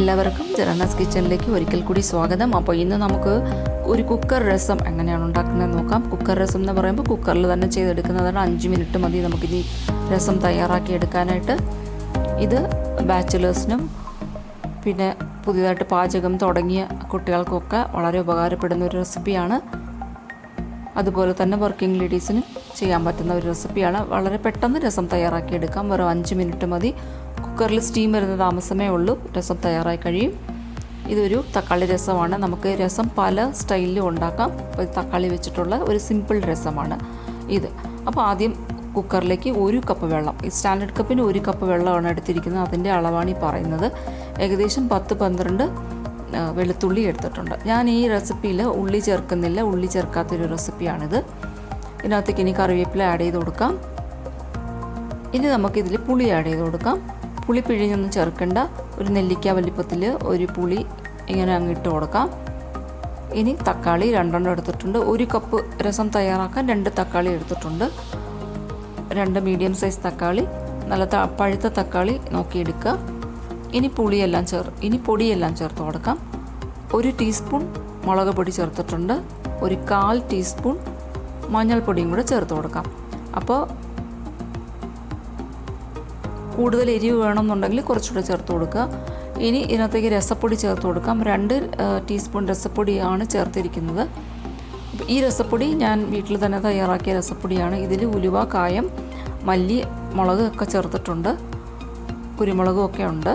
എല്ലാവർക്കും ജെറാനാസ് കിച്ചണിലേക്ക് ഒരിക്കൽ കൂടി സ്വാഗതം. അപ്പോൾ ഇന്ന് നമുക്ക് ഒരു കുക്കർ രസം എങ്ങനെയാണ് ഉണ്ടാക്കുന്നത് നോക്കാം. കുക്കർ രസം എന്ന് പറയുമ്പോൾ കുക്കറിൽ തന്നെ ചെയ്തെടുക്കുന്നതാണ്. 5 മിനിറ്റ് മതി നമുക്കിത് രസം തയ്യാറാക്കി എടുക്കാനായിട്ട്. ഇത് ബാച്ചിലേഴ്സിനും പിന്നെ പുതിയതായിട്ട് പാചകം തുടങ്ങിയ കുട്ടികൾക്കൊക്കെ വളരെ ഉപകാരപ്പെടുന്ന ഒരു റെസിപ്പിയാണ്. അതുപോലെ തന്നെ വർക്കിംഗ് ലേഡീസിനും ചെയ്യാൻ പറ്റുന്ന ഒരു റെസിപ്പിയാണ്. വളരെ പെട്ടെന്ന് രസം തയ്യാറാക്കി എടുക്കാം. വെറും 5 മിനിറ്റ് മതി. കുക്കറിൽ സ്റ്റീം വരുന്ന താമസമേ ഉള്ളൂ, രസം തയ്യാറായി കഴിയും. ഇതൊരു തക്കാളി രസമാണ്. നമുക്ക് രസം പല സ്റ്റൈലിലും ഉണ്ടാക്കാം. അപ്പോൾ തക്കാളി വെച്ചിട്ടുള്ള ഒരു സിമ്പിൾ രസമാണ് ഇത്. അപ്പോൾ ആദ്യം കുക്കറിലേക്ക് 1 കപ്പ് വെള്ളം, ഈ സ്റ്റാൻഡേർഡ് കപ്പിന് 1 കപ്പ് വെള്ളമാണ് എടുത്തിരിക്കുന്നത്. അതിൻ്റെ അളവാണ് ഈ പറയുന്നത്. ഏകദേശം 10-12 വെളുത്തുള്ളി എടുത്തിട്ടുണ്ട്. ഞാൻ ഈ റെസിപ്പിയിൽ ഉള്ളി ചേർക്കുന്നില്ല, ഉള്ളി ചേർക്കാത്തൊരു റെസിപ്പിയാണിത്. ഇതിനകത്തേക്ക് ഇനി കറിവേപ്പില ആഡ് ചെയ്ത് കൊടുക്കാം. ഇനി നമുക്കിതിൽ പുളി ആഡ് ചെയ്ത് കൊടുക്കാം. പുളി പിഴിഞ്ഞൊന്നും ചേർക്കേണ്ട. ഒരു നെല്ലിക്ക വലിപ്പത്തിൽ ഒരു പുളി ഇങ്ങനെ അങ്ങിട്ട് കൊടുക്കാം. ഇനി തക്കാളി 2 എടുത്തിട്ടുണ്ട്. 1 കപ്പ് രസം തയ്യാറാക്കാൻ 2 തക്കാളി എടുത്തിട്ടുണ്ട്. 2 മീഡിയം സൈസ് തക്കാളി, നല്ല പഴുത്ത തക്കാളി നോക്കിയെടുക്കുക. ഇനി പൊടിയെല്ലാം ചേർത്ത് കൊടുക്കാം. 1 ടീസ്പൂൺ മുളക് പൊടി ചേർത്തിട്ടുണ്ട്. 1/4 ടീസ്പൂൺ മഞ്ഞൾപ്പൊടിയും കൂടെ ചേർത്ത് കൊടുക്കാം. അപ്പോൾ കൂടുതൽ എരിവ് വേണമെന്നുണ്ടെങ്കിൽ കുറച്ചുകൂടെ ചേർത്ത് കൊടുക്കുക. ഇനി ഇതിനകത്തേക്ക് രസപ്പൊടി ചേർത്ത് കൊടുക്കാം. 2 ടീസ്പൂൺ രസപ്പൊടിയാണ് ചേർത്തിരിക്കുന്നത്. ഈ രസപ്പൊടി ഞാൻ വീട്ടിൽ തന്നെ തയ്യാറാക്കിയ രസപ്പൊടിയാണ്. ഇതിൽ ഉലുവ, കായം, മല്ലി, മുളക് ഒക്കെ ചേർത്തിട്ടുണ്ട്. കുരുമുളകും ഒക്കെ ഉണ്ട്.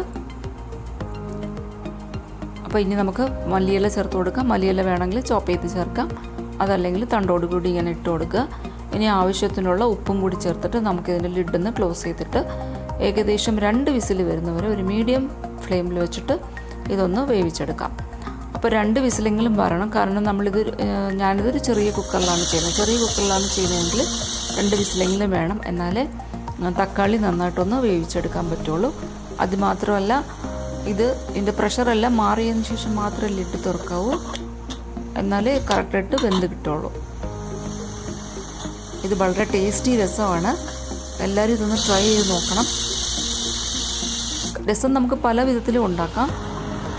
അപ്പോൾ ഇനി നമുക്ക് മല്ലിയില ചേർത്ത് കൊടുക്കാം. മല്ലിയില വേണമെങ്കിൽ ചോപ്പ് ചെയ്ത് ചേർക്കാം, അതല്ലെങ്കിൽ തണ്ടോട് കൂടി ഇങ്ങനെ ഇട്ട് കൊടുക്കുക. ഇനി ആവശ്യത്തിനുള്ള ഉപ്പും കൂടി ചേർത്തിട്ട് നമുക്കിതിൻ്റെ ലിഡൊന്ന് ക്ലോസ് ചെയ്തിട്ട് ഏകദേശം 2 വിസിൽ വരുന്നവരെ ഒരു മീഡിയം ഫ്ലെയിമിൽ വെച്ചിട്ട് ഇതൊന്ന് വേവിച്ചെടുക്കാം. അപ്പോൾ 2 വിസിലെങ്കിലും വരണം. കാരണം ഞാനിതൊരു ചെറിയ കുക്കറിലാണ് ചെയ്യുന്നത്. ചെറിയ കുക്കറിലാണ് ചെയ്യുന്നതെങ്കിൽ 2 വിസിലെങ്കിലും വേണം. എന്നാലേ തക്കാളി നന്നായിട്ടൊന്ന് വേവിച്ചെടുക്കാൻ പറ്റുള്ളൂ. അതുമാത്രമല്ല, ഇതിൻ്റെ പ്രഷറെല്ലാം മാറിയതിന് ശേഷം മാത്രമേ ലിഡ് തുറക്കാവൂ, എന്നാലേ കറക്റ്റായിട്ട് വെന്ത് കിട്ടുള്ളൂ. ഇത് വളരെ ടേസ്റ്റി രസമാണ്. എല്ലാവരും ഇതൊന്ന് ട്രൈ ചെയ്ത് നോക്കണം. രസം നമുക്ക് പല വിധത്തിലും ഉണ്ടാക്കാം.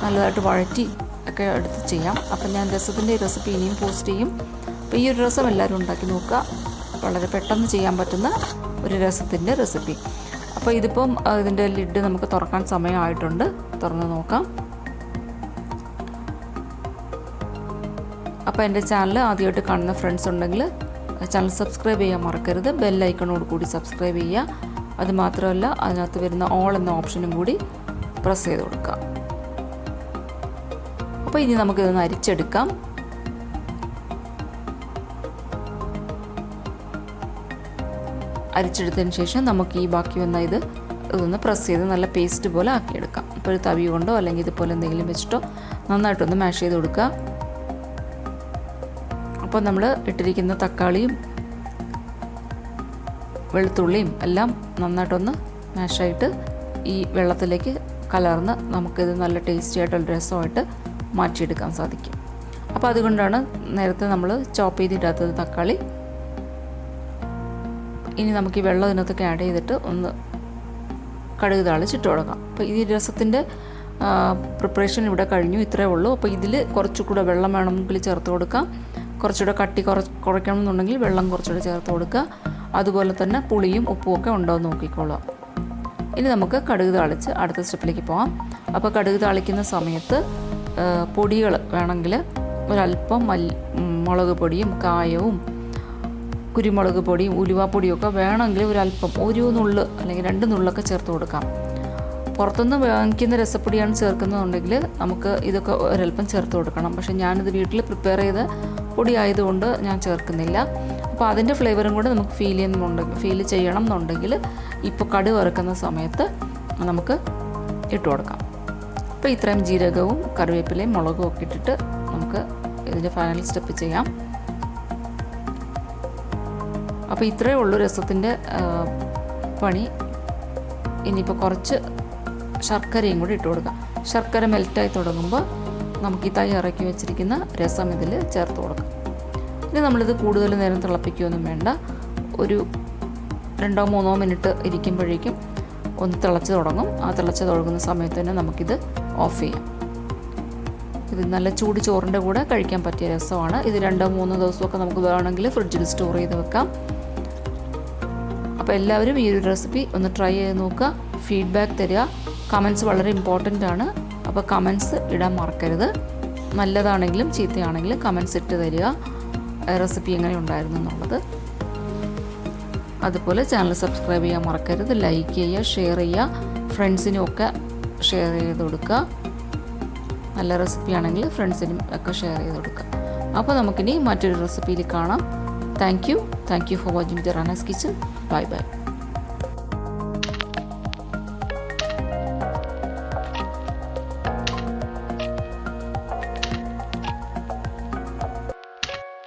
നല്ലതായിട്ട് വഴറ്റി ഒക്കെ എടുത്ത് ചെയ്യാം. അപ്പം ഞാൻ രസത്തിൻ്റെ റെസിപ്പി ഇനിയും പോസ്റ്റ് ചെയ്യും. അപ്പോൾ ഈ ഒരു രസം എല്ലാവരും ഉണ്ടാക്കി നോക്കുക. വളരെ പെട്ടെന്ന് ചെയ്യാൻ പറ്റുന്ന ഒരു രസത്തിൻ്റെ റെസിപ്പി. അപ്പോൾ ഇതിപ്പം ഇതിൻ്റെ ലിഡ് നമുക്ക് തുറക്കാൻ സമയമായിട്ടുണ്ട്. തുറന്ന് നോക്കാം. അപ്പോൾ എൻ്റെ ചാനൽ ആദ്യമായിട്ട് കാണുന്ന ഫ്രണ്ട്സ് ഉണ്ടെങ്കിൽ ചാനൽ സബ്സ്ക്രൈബ് ചെയ്യാൻ മറക്കരുത്. ബെല്ലൈക്കണോട് കൂടി സബ്സ്ക്രൈബ് ചെയ്യുക. അതുമാത്രമല്ല, അതിനകത്ത് വരുന്ന ഓൾ എന്ന ഓപ്ഷനും കൂടി പ്രസ് ചെയ്ത് കൊടുക്കുക. അപ്പോൾ ഇനി നമുക്കിതൊന്ന് അരിച്ചെടുക്കാം. അരിച്ചെടുത്തതിന് ശേഷം നമുക്ക് ഈ ബാക്കി വന്ന ഇതൊന്ന് പ്രസ് ചെയ്ത് നല്ല പേസ്റ്റ് പോലെ ആക്കിയെടുക്കാം. ഇപ്പോൾ ഒരു തവി കൊണ്ടോ അല്ലെങ്കിൽ ഇതുപോലെ എന്തെങ്കിലും വെച്ചിട്ടോ നന്നായിട്ടൊന്ന് മാഷ് ചെയ്ത് കൊടുക്കുക. അപ്പോൾ നമ്മൾ ഇട്ടിരിക്കുന്ന തക്കാളിയും വെളുത്തുള്ളിയും എല്ലാം നന്നായിട്ടൊന്ന് മാഷായിട്ട് ഈ വെള്ളത്തിലേക്ക് കലർന്ന് നമുക്കിത് നല്ല ടേസ്റ്റി ആയിട്ടുള്ള രസമായിട്ട് മാറ്റിയെടുക്കാൻ സാധിക്കും. അപ്പോൾ അതുകൊണ്ടാണ് നേരത്തെ നമ്മൾ ചോപ്പ് ചെയ്തിടാത്തത് തക്കാളി. ഇനി നമുക്ക് ഈ വെള്ളം ഇതിനകത്തൊക്കെ ആഡ് ചെയ്തിട്ട് ഒന്ന് കടുക് താളിച്ചിട്ട് കൊടുക്കാം. അപ്പോൾ ഈ രസത്തിൻ്റെ പ്രിപ്പറേഷൻ ഇവിടെ കഴിഞ്ഞു. ഇത്രയേ ഉള്ളൂ. അപ്പോൾ ഇതിൽ കുറച്ചുകൂടെ വെള്ളം വേണമെങ്കിൽ ചേർത്ത് കൊടുക്കാം. കുറച്ചുകൂടെ കട്ടി കുറയ്ക്കണം എന്നുണ്ടെങ്കിൽ വെള്ളം കുറച്ചുകൂടെ ചേർത്ത് കൊടുക്കുക. അതുപോലെ തന്നെ പുളിയും ഉപ്പും ഒക്കെ ഉണ്ടോ എന്ന് നോക്കിക്കോളാം. ഇനി നമുക്ക് കടുക് താളിച്ച് അടുത്ത സ്റ്റെപ്പിലേക്ക് പോകാം. അപ്പോൾ കടുക് താളിക്കുന്ന സമയത്ത് പൊടികൾ വേണമെങ്കിൽ ഒരല്പം മുളക് പൊടിയും കായവും കുരുമുളക് പൊടിയും ഉലുവാപ്പൊടിയും ഒക്കെ വേണമെങ്കിൽ ഒരല്പം 1 നുള്ള് അല്ലെങ്കിൽ 2 നുള്ളൊക്കെ ചേർത്ത് കൊടുക്കാം. പുറത്തുനിന്ന് വാങ്ങിക്കുന്ന രസപ്പൊടിയാണ് ചേർക്കുന്നതുണ്ടെങ്കിൽ നമുക്ക് ഇതൊക്കെ ഒരല്പം ചേർത്ത് കൊടുക്കണം. പക്ഷേ ഞാനിത് വീട്ടിൽ പ്രിപ്പയർ ചെയ്ത പൊടി ആയതുകൊണ്ട് ഞാൻ ചേർക്കുന്നില്ല. അപ്പോൾ അതിൻ്റെ ഫ്ലേവറും കൂടെ നമുക്ക് ഫീൽ ചെയ്യണം എന്നുണ്ടെങ്കിൽ ഇപ്പോൾ കടുക് വറുക്കുന്ന സമയത്ത് നമുക്ക് ഇട്ട് കൊടുക്കാം. അപ്പോൾ ഇത്രയും ജീരകവും കറിവേപ്പിലയും മുളകും ഒക്കെ ഇട്ടിട്ട് നമുക്ക് ഇതിൻ്റെ ഫൈനൽ സ്റ്റെപ്പ് ചെയ്യാം. അപ്പോൾ ഇത്രയേ ഉള്ളൂ രസത്തിൻ്റെ പണി. ഇനിയിപ്പോൾ കുറച്ച് ശർക്കരയും കൂടി ഇട്ട് കൊടുക്കാം. ശർക്കര മെൽറ്റായി തുടങ്ങുമ്പോൾ നമുക്ക് ഈ തയ്യാറാക്കി വെച്ചിരിക്കുന്ന രസം ഇതിൽ ചേർത്ത് കൊടുക്കാം. ഇനി നമ്മളിത് കൂടുതൽ നേരം തിളപ്പിക്കുകയൊന്നും വേണ്ട. ഒരു 2-3 മിനിറ്റ് ഇരിക്കുമ്പോഴേക്കും ഒന്ന് തിളച്ച് തുടങ്ങും. ആ തിളച്ച് തുടങ്ങുന്ന സമയത്ത് തന്നെ നമുക്കിത് ഓഫ് ചെയ്യാം. ഇത് നല്ല ചൂട് ചോറിൻ്റെ കൂടെ കഴിക്കാൻ പറ്റിയ രസമാണ്. ഇത് 2-3 ദിവസമൊക്കെ നമുക്ക് വേണമെങ്കിൽ ഫ്രിഡ്ജിൽ സ്റ്റോർ ചെയ്ത് വെക്കാം. അപ്പോൾ എല്ലാവരും ഈ ഒരു റെസിപ്പി ഒന്ന് ട്രൈ ചെയ്ത് നോക്കുക, ഫീഡ്ബാക്ക് തരിക. കമൻറ്റ്സ് വളരെ ഇമ്പോർട്ടൻ്റ് ആണ്. അപ്പോൾ കമൻറ്റ്സ് ഇടാൻ മറക്കരുത്. നല്ലതാണെങ്കിലും ചീത്തയാണെങ്കിലും കമൻറ്റ്സ് ഇട്ട് തരിക, റെസിപ്പി എങ്ങനെ ഉണ്ടായിരുന്നു എന്നുള്ളത്. അതുപോലെ ചാനൽ സബ്സ്ക്രൈബ് ചെയ്യാൻ മറക്കരുത്. ലൈക്ക് ചെയ്യുക, ഷെയർ ചെയ്യുക, ഫ്രണ്ട്സിനും ഒക്കെ ഷെയർ ചെയ്ത് കൊടുക്കുക. നല്ല റെസിപ്പി ആണെങ്കിൽ ഫ്രണ്ട്സിനും ഒക്കെ ഷെയർ ചെയ്ത് കൊടുക്കുക. അപ്പോൾ നമുക്കിനി മറ്റൊരു റെസിപ്പിയിൽ കാണാം. Thank you for watching Jerana's kitchen. Bye by.